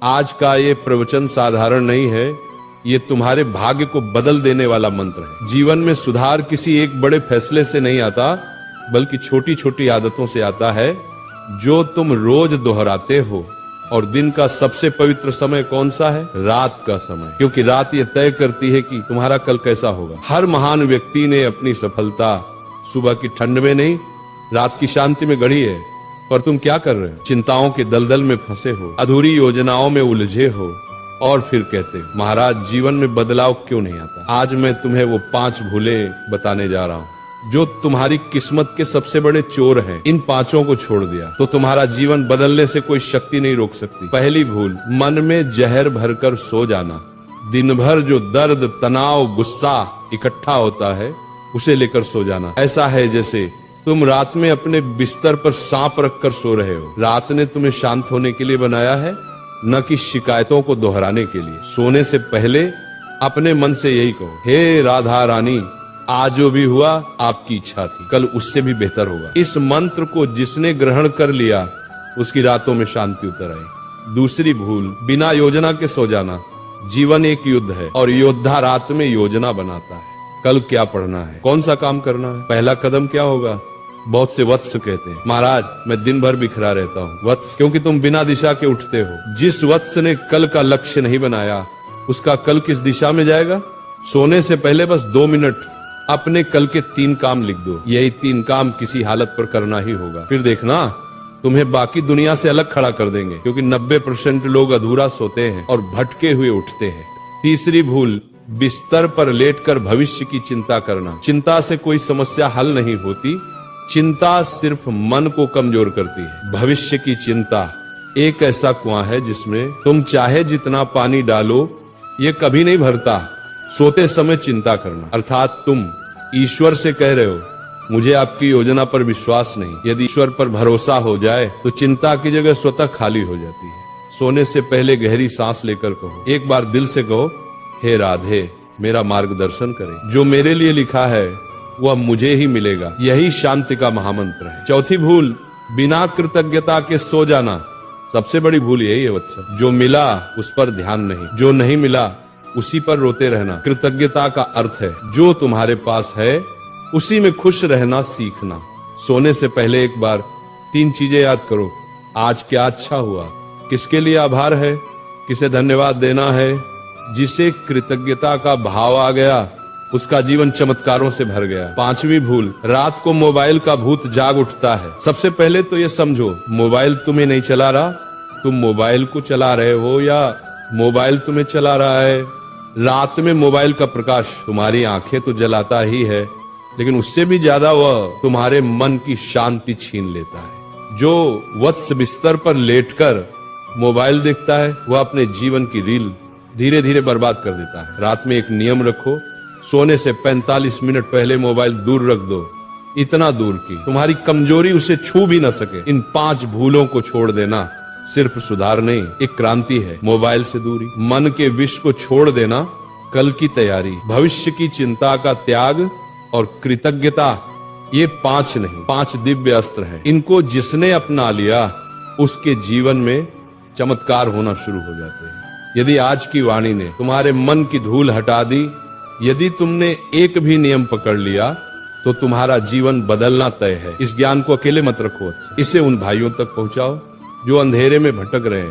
आज का ये प्रवचन साधारण नहीं है, ये तुम्हारे भाग्य को बदल देने वाला मंत्र है। जीवन में सुधार किसी एक बड़े फैसले से नहीं आता, बल्कि छोटी छोटी आदतों से आता है जो तुम रोज दोहराते हो। और दिन का सबसे पवित्र समय कौन सा है? रात का समय, क्योंकि रात ये तय करती है कि तुम्हारा कल कैसा होगा। हर महान व्यक्ति ने अपनी सफलता सुबह की ठंड में नहीं, रात की शांति में गढ़ी है। पर तुम क्या कर रहे हो? चिंताओं के दलदल में फंसे हो, अधूरी योजनाओं में उलझे हो, और फिर कहते हो महाराज जीवन में बदलाव क्यों नहीं आता। आज मैं तुम्हें वो 5 भूलें बताने जा रहा हूँ जो तुम्हारी किस्मत के सबसे बड़े चोर हैं। इन 5 को छोड़ दिया तो तुम्हारा जीवन बदलने से कोई शक्ति नहीं रोक सकती। पहली भूल, मन में जहर भरकर सो जाना। दिन भर जो दर्द, तनाव, गुस्सा इकट्ठा होता है उसे लेकर सो जाना। ऐसा है जैसे तुम रात में अपने बिस्तर पर सांप रखकर सो रहे हो। रात ने तुम्हें शांत होने के लिए बनाया है, न कि शिकायतों को दोहराने के लिए। सोने से पहले अपने मन से यही कहो, हे राधा रानी, आज जो भी हुआ आपकी इच्छा थी, कल उससे भी बेहतर होगा। इस मंत्र को जिसने ग्रहण कर लिया उसकी रातों में शांति उतर आई। दूसरी भूल, बिना योजना के सो जाना। जीवन एक युद्ध है और योद्धा रात में योजना बनाता है। कल क्या पढ़ना है, कौन सा काम करना है, पहला कदम क्या होगा। बहुत से वत्स कहते हैं महाराज मैं दिन भर बिखरा रहता हूँ। वत्स क्योंकि तुम बिना दिशा के उठते हो। जिस वत्स ने कल का लक्ष्य नहीं बनाया उसका कल किस दिशा में जाएगा। सोने से पहले बस 2 मिनट अपने कल के 3 काम लिख दो। यही 3 काम किसी हालत पर करना ही होगा। फिर देखना तुम्हें बाकी दुनिया से अलग खड़ा कर देंगे, क्योंकि 90% लोग अधूरा सोते हैं और भटके हुए उठते हैं। तीसरी भूल, बिस्तर पर लेटकर भविष्य की चिंता करना। चिंता से कोई समस्या हल नहीं होती, चिंता सिर्फ मन को कमजोर करती है। भविष्य की चिंता एक ऐसा कुआं है जिसमें तुम चाहे जितना पानी डालो ये कभी नहीं भरता। सोते समय चिंता करना, अर्थात तुम ईश्वर से कह रहे हो मुझे आपकी योजना पर विश्वास नहीं। यदि ईश्वर पर भरोसा हो जाए तो चिंता की जगह स्वतः खाली हो जाती है। सोने से पहले गहरी सांस लेकर कहो, एक बार दिल से कहो, हे राधे मेरा मार्गदर्शन करें, जो मेरे लिए लिखा है वह मुझे ही मिलेगा। यही शांति का महामंत्र है। चौथी भूल, बिना कृतज्ञता के सो जाना। सबसे बड़ी भूल यही है वत्स। जो मिला उस पर ध्यान नहीं, जो नहीं मिला उसी पर रोते रहना। कृतज्ञता का अर्थ है जो तुम्हारे पास है उसी में खुश रहना सीखना। सोने से पहले एक बार 3 चीजें याद करो। आज क्या अच्छा हुआ, किसके लिए आभार है, किसे धन्यवाद देना है। जिसे कृतज्ञता का भाव आ गया उसका जीवन चमत्कारों से भर गया। 5वीं भूल, रात को मोबाइल का भूत जाग उठता है। सबसे पहले तो ये समझो मोबाइल तुम्हें नहीं चला रहा, तुम मोबाइल को चला रहे हो या मोबाइल तुम्हें चला रहा है। रात में मोबाइल का प्रकाश तुम्हारी आंखें तो जलाता ही है, लेकिन उससे भी ज्यादा वह तुम्हारे मन की शांति छीन लेता है। जो वत्स बिस्तर पर लेटकर मोबाइल देखता है वह अपने जीवन की रील धीरे धीरे बर्बाद कर देता है। रात में एक नियम रखो, सोने से 45 मिनट पहले मोबाइल दूर रख दो, इतना दूर कि तुम्हारी कमजोरी उसे छू भी न सके। इन 5 भूलों को छोड़ देना सिर्फ सुधार नहीं, एक क्रांति है। मोबाइल से दूरी, मन के विष को छोड़ देना, कल की तैयारी, भविष्य की चिंता का त्याग और कृतज्ञता, ये 5 नहीं 5 दिव्य अस्त्र हैं। इनको जिसने अपना लिया उसके जीवन में चमत्कार होना शुरू हो जाते हैं। यदि आज की वाणी ने तुम्हारे मन की धूल हटा दी, यदि तुमने एक भी नियम पकड़ लिया तो तुम्हारा जीवन बदलना तय है। इस ज्ञान को अकेले मत रखो, इसे उन भाइयों तक पहुंचाओ जो अंधेरे में भटक रहे हैं।